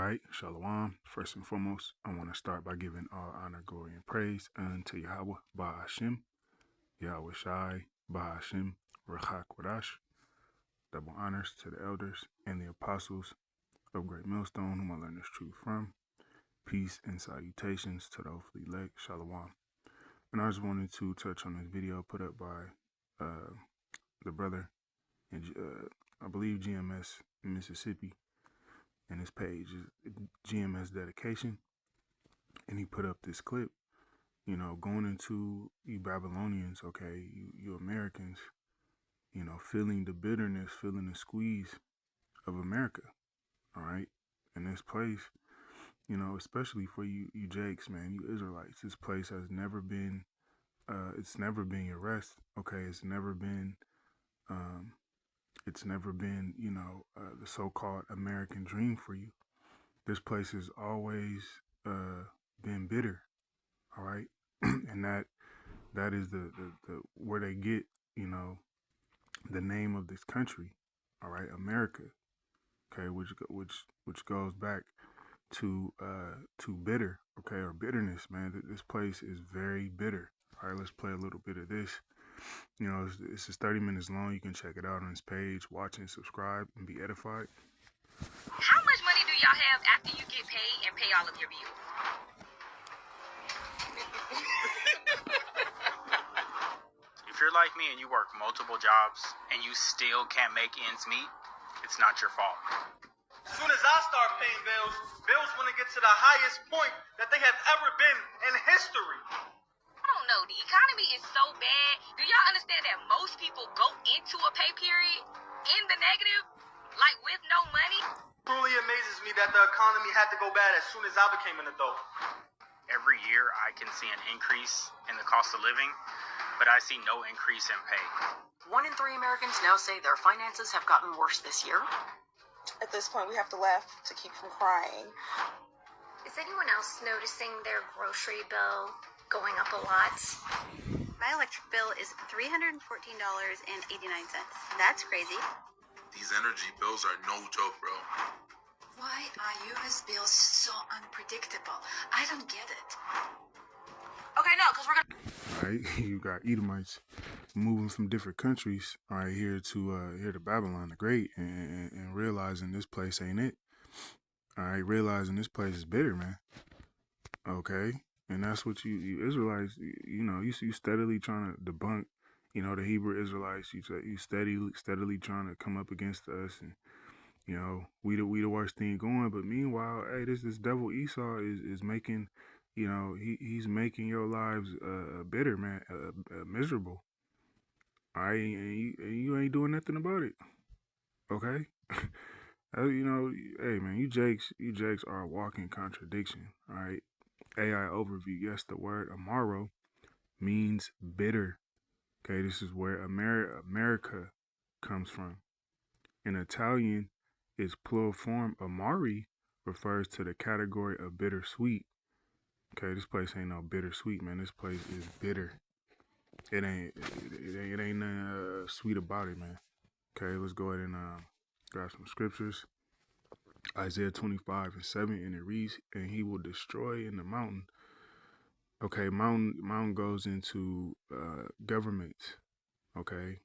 right, Shalom. First and foremost, I want to start by giving all honor, glory, and praise unto Yahweh, Ba'ashem, Yahweh Shai, Ba'ashem, Rachak Wadash. Double honors to the elders and the apostles of Great Millstone, whom I learned this truth from. Peace and salutations to the hopefully elect, Shalom. And I just wanted to touch on this video put up by the brother, in, I believe GMS in Mississippi, and his page is GMS Dedication. And he put up this clip, going into you Babylonians, okay, you Americans, feeling the bitterness, feeling the squeeze of America, all right? In this place, especially for you Jakes, man, you Israelites, this place has never been, it's never been your rest, okay? It's never been, the so-called American dream for you. This place has always been bitter, all right? And that is the where they get, the name of this country, all right, America, okay, which goes back to bitter, okay, or bitterness, man. This place is very bitter. All right, let's play a little bit of this. It's just 30 minutes long. You can check it out on his page. Watch and subscribe and be edified. How much money do y'all have after you get paid and pay all of your bills? If you're like me and you work multiple jobs and you still can't make ends meet, it's not your fault. As soon as I start paying bills want to get to the highest point that they have ever been in history. I don't know. The economy is so bad. Do y'all understand that most people go into a pay period in the negative, like with no money? Truly amazes me that the economy had to go bad as soon as I became an adult. Every year I can see an increase in the cost of living, but I see no increase in pay. 1 in 3 Americans now say their finances have gotten worse this year. At this point, we have to laugh to keep from crying. Is anyone else noticing their grocery bill going up a lot? My electric bill is $314.89. That's crazy. These energy bills are no joke, bro. Why are U.S. bills so unpredictable? I don't get it. Okay, no, because we're gonna. All right, you got Edomites moving from different countries, all right, here to Babylon the Great, and realizing this place ain't it. All right, realizing this place is bitter, man. Okay, and that's what you Israelites, you steadily trying to debunk, the Hebrew Israelites. You steadily trying to come up against us, and we the worst thing going. But meanwhile, hey, this devil Esau is making, he's making your lives bitter, man, miserable. All right, and you ain't doing nothing about it. Okay. Hey man, you Jakes are a walking contradiction. All right. AI overview. Yes, the word amaro means bitter. Okay, this is where America comes from. In Italian, its plural form amari refers to the category of bittersweet. Okay, this place ain't no bittersweet, man. This place is bitter. It ain't nothing sweet about it, man. Okay, let's go ahead and grab some scriptures. Isaiah 25:7, and it reads, "And he will destroy in the mountain." Okay, mountain goes into government. Okay,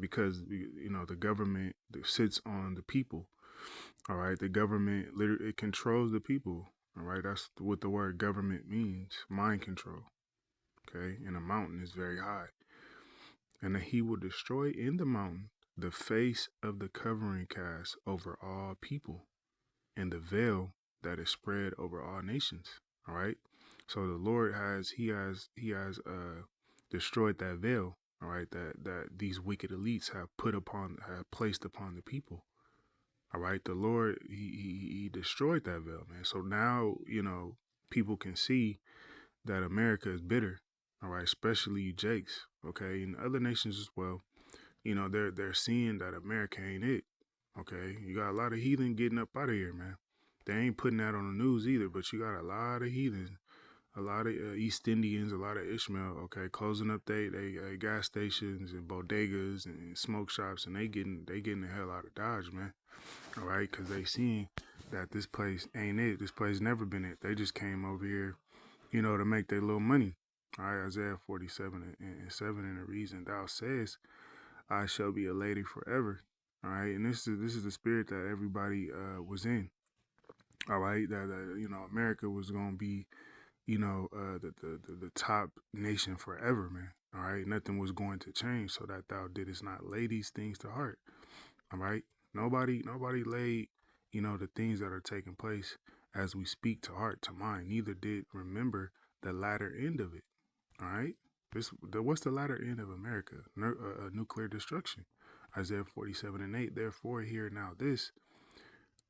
because the government sits on the people. All right, the government literally it controls the people. All right, that's what the word government means, mind control. Okay, and a mountain is very high, and that he will destroy in the mountain the face of the covering cast over all people, and the veil that is spread over all nations. All right. So the Lord has destroyed that veil. All right. That these wicked elites have placed upon the people. All right. The Lord, he destroyed that veil, man. So now, people can see that America is bitter. All right. Especially you Jakes. Okay. And other nations as well. They're seeing that America ain't it. Okay, you got a lot of heathen getting up out of here, man. They ain't putting that on the news either, but you got a lot of heathen, a lot of East Indians, a lot of Ishmael, okay, closing up they gas stations and bodegas and smoke shops, and they getting the hell out of Dodge, man. All right, because they seeing that this place ain't it. This place never been it. They just came over here, to make their little money. All right, Isaiah 47 and 7, and the reason thou says, I shall be a lady forever. All right, and this is the spirit that everybody was in. All right, that America was gonna be, the top nation forever, man. All right, nothing was going to change, so that thou didst not lay these things to heart. All right, nobody laid, the things that are taking place as we speak to heart, to mind. Neither did remember the latter end of it. All right, what's the latter end of America? Nuclear destruction. Isaiah 47 and 8. Therefore, hear now this,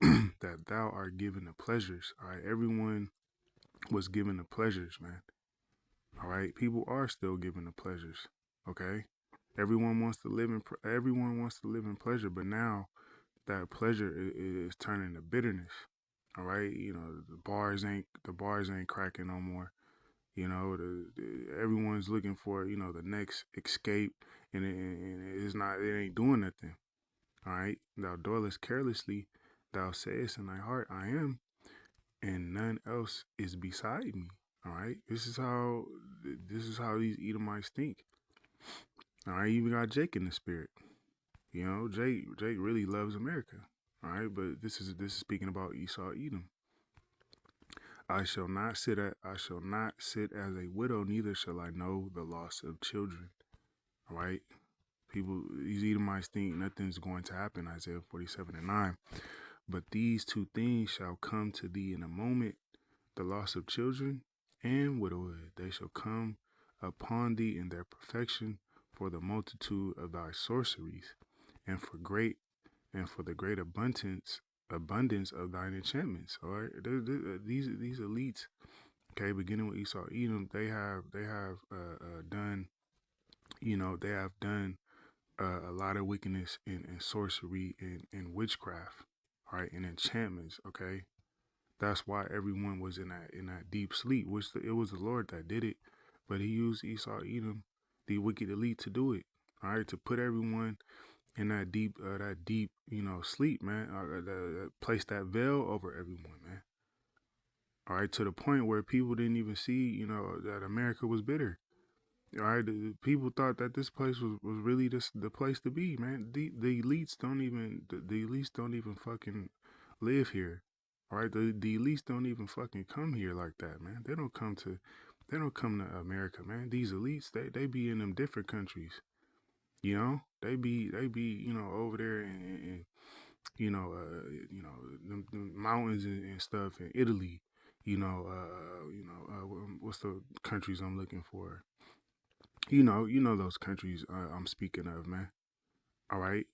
that thou art given the pleasures. All right, everyone was given the pleasures, man. All right, people are still given the pleasures. Okay, everyone wants to live in pleasure, but now that pleasure is turning to bitterness. All right, the bars ain't cracking no more. Everyone's looking for the next escape, and it ain't doing nothing. All right, thou dwellest carelessly, thou sayest in thy heart, I am, and none else is beside me. All right, this is how these Edomites think. All right, you even got Jake in the spirit. Jake really loves America. All right, but this is speaking about Esau, Edom. I shall not sit as a widow, neither shall I know the loss of children. All right, these Edomites think nothing's going to happen. Isaiah 47 and 9. But these two things shall come to thee in a moment, the loss of children and widowhood. They shall come upon thee in their perfection, for the multitude of thy sorceries, and for the great abundance of thine enchantments. All right, these elites, okay, beginning with Esau, Edom, they have done, they have done a lot of wickedness in sorcery and witchcraft, all right, and enchantments. Okay, that's why everyone was in that deep sleep. It was the Lord that did it, but He used Esau, Edom, the wicked elite, to do it. All right, to put everyone in that deep, sleep, man. Place that veil over everyone, man. All right, to the point where people didn't even see, that America was bitter. All right, the people thought that this place was really the place to be, man. The elites don't even fucking live here. All right, the elites don't even fucking come here like that, man. They don't come to America, man. These elites, they be in them different countries. They be over there in the mountains and stuff in Italy. What's the countries I'm looking for? Those countries I'm speaking of, man. All right,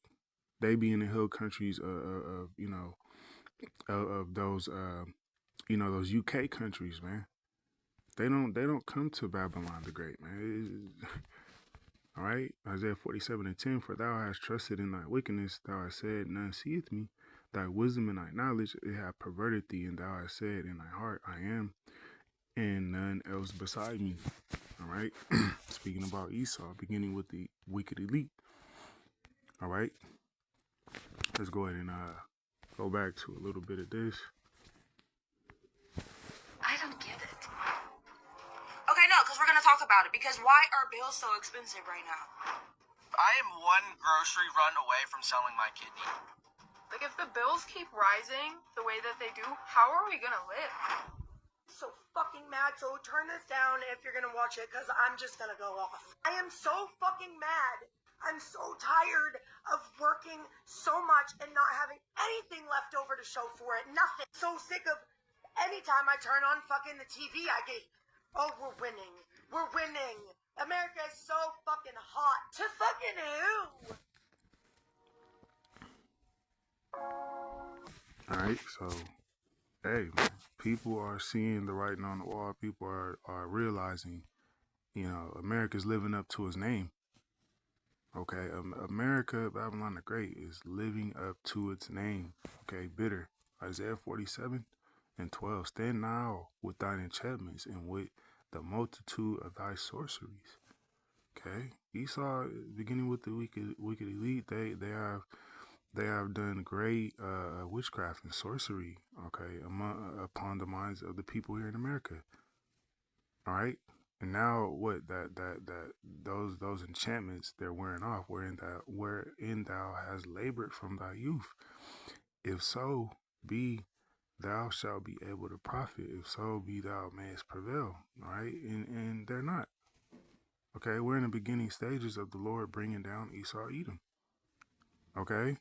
they be in the hill countries of those those UK countries, man. They don't come to Babylon the Great, man. All right, Isaiah 47 and 10. For thou hast trusted in thy wickedness, thou hast said, none seeth me. Thy wisdom and thy knowledge, it hath perverted thee, and thou hast said in thy heart, I am, and none else beside me. All right, speaking about Esau, beginning with the wicked elite. All right, let's go ahead and go back to a little bit of this. I don't get it. Okay, no, because we're going to talk about it. Because why are bills so expensive right now? I am one grocery run away from selling my kidney. Like, if the bills keep rising the way that they do, how are we going to live? So fucking mad, so turn this down if you're going to watch it, because I'm just going to go off. I am so fucking mad. I'm so tired of working so much and not having anything left over to show for it. Nothing. So sick of anytime I turn on fucking the TV, I get, oh, we're winning. We're winning. America is so fucking hot. To fucking who? All right, so, hey, man, people are seeing the writing on the wall. People are realizing, America's living up to its name. Okay, America, Babylon the Great, is living up to its name. Okay, bitter. Isaiah 47 and 12. Stand now with thine enchantments and with the multitude of thy sorceries. Okay, Esau, beginning with the wicked elite, they have, they have done great witchcraft and sorcery, okay, upon the minds of the people here in America. All right. And now what that those enchantments they're wearing off, wherein thou has labored from thy youth. If so be thou shalt be able to profit, if so be thou mayest prevail. All right. And they're not. Okay, we're in the beginning stages of the Lord bringing down Esau, Edom. Okay,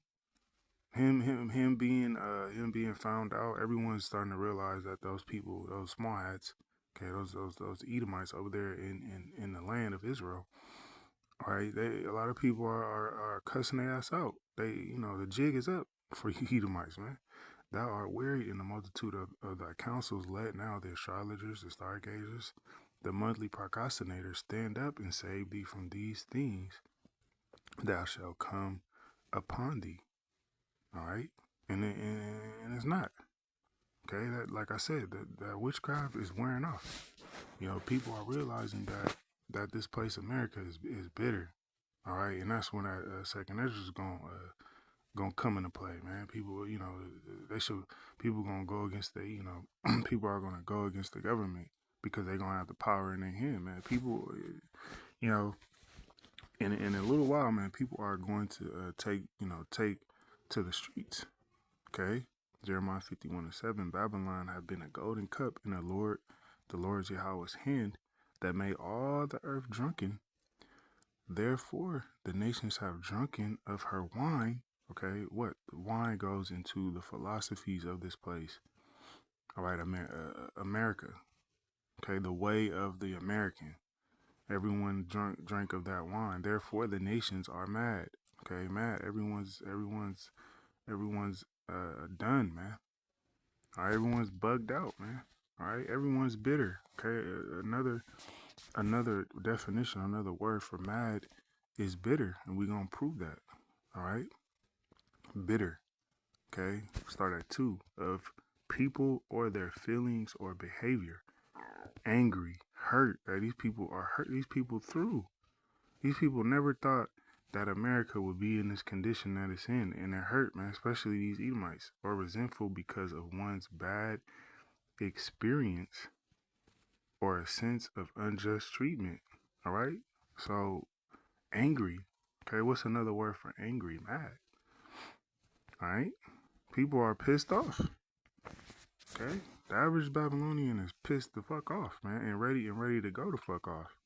him being found out. Everyone's starting to realize that those people, those small hats, okay, those Edomites over there in the land of Israel. All right, a lot of people are cussing their ass out. The jig is up for you Edomites, man. Thou art wearied in the multitude of thy counsels. Let now the astrologers, the stargazers, the monthly procrastinators stand up and save thee from these things. Thou shalt come upon thee. All right, and it's not. Okay, that, like I said, that witchcraft is wearing off. People are realizing that this place America is bitter. All right, and that's when that second Ezra is gonna come into play, man. People, people gonna go against people are gonna go against the government because they're gonna have the power in their hand, man. People, in a little while, man, people are going to take to the streets. Okay, Jeremiah 51:7. Babylon have been a golden cup in the Lord Yahweh's hand, that made all the earth drunken. Therefore, the nations have drunken of her wine. Okay, what? The wine goes into the philosophies of this place. All right, America. Okay, the way of the American. Everyone drank of that wine. Therefore, the nations are mad. Okay, mad. Everyone's done, man. All right, everyone's bugged out, man. All right, everyone's bitter. Okay, another definition, another word for mad is bitter, and we're gonna prove that. All right, bitter. Okay, start at 2 of people or their feelings or behavior. Angry, hurt. These people are hurt. These people never thought that America would be in this condition that it's in, and they're hurt, man, especially these Edomites, or resentful because of one's bad experience or a sense of unjust treatment. All right, so angry. Okay, what's another word for angry? Mad. All right, people are pissed off. Okay, the average Babylonian is pissed the fuck off, man, and ready to go the fuck off.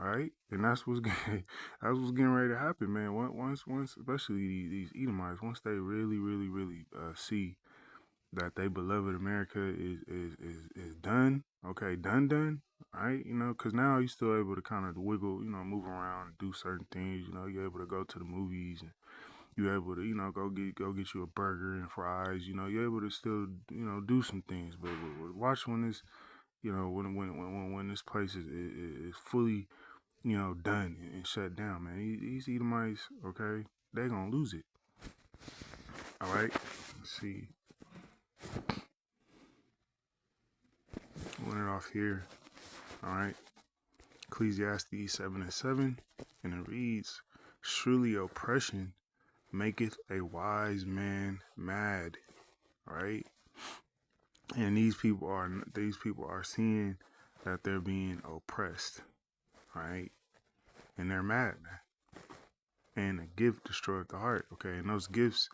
All right, and that's what's getting ready to happen, man. Once, especially these Edomites, once they really see that they beloved America is done. Okay, done. All right, because now you're still able to kind of wiggle, move around and do certain things. You're able to go to the movies, and you're able to, go get you a burger and fries. You're able to still, do some things. But watch when this, when this place is fully, done and shut down, man. These Edomites, okay, they gonna lose it. All right, let's see. Went it off here. All right, Ecclesiastes 7:7, and it reads, "Surely oppression maketh a wise man mad." All right, and these people are seeing that they're being oppressed. All right, and they're mad, man. And a gift destroyed the heart. Okay, and those gifts,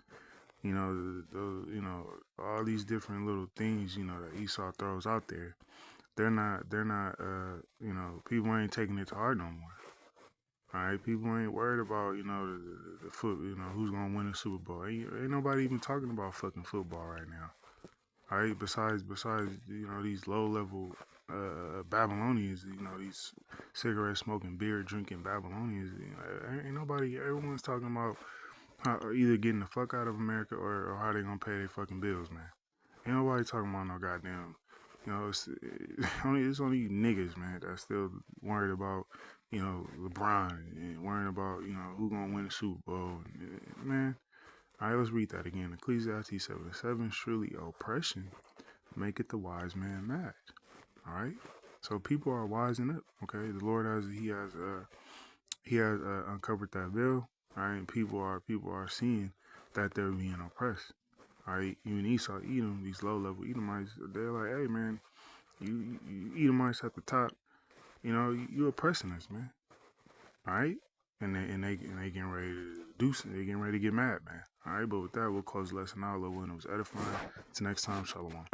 all these different little things, that Esau throws out there, they're not, people ain't taking it to heart no more. All right, people ain't worried about, the foot, who's gonna win the Super Bowl. Ain't nobody even talking about fucking football right now. All right, besides, these low level Babylonians, these cigarette smoking, beer drinking Babylonians, ain't nobody. Everyone's talking about either getting the fuck out of America or how they gonna pay their fucking bills, man. Ain't nobody talking about no goddamn. It's only you niggas, man, that's still worried about, LeBron and worrying about, who gonna win the Super Bowl, man. All right, let's read that again. Ecclesiastes 7:7. Surely oppression maketh the wise man mad. All right, so people are wising up. Okay, the Lord has uncovered that veil. All right, and people are seeing that they're being oppressed. All right, even Esau, Edom, these low-level Edomites, they're like, hey, man, you Edomites at the top, you know, you oppressing us, man. All right, and they getting ready to do something. They getting ready to get mad, man. All right, but with that, we'll close the lesson out. A little when it was edifying. Till next time, shalom.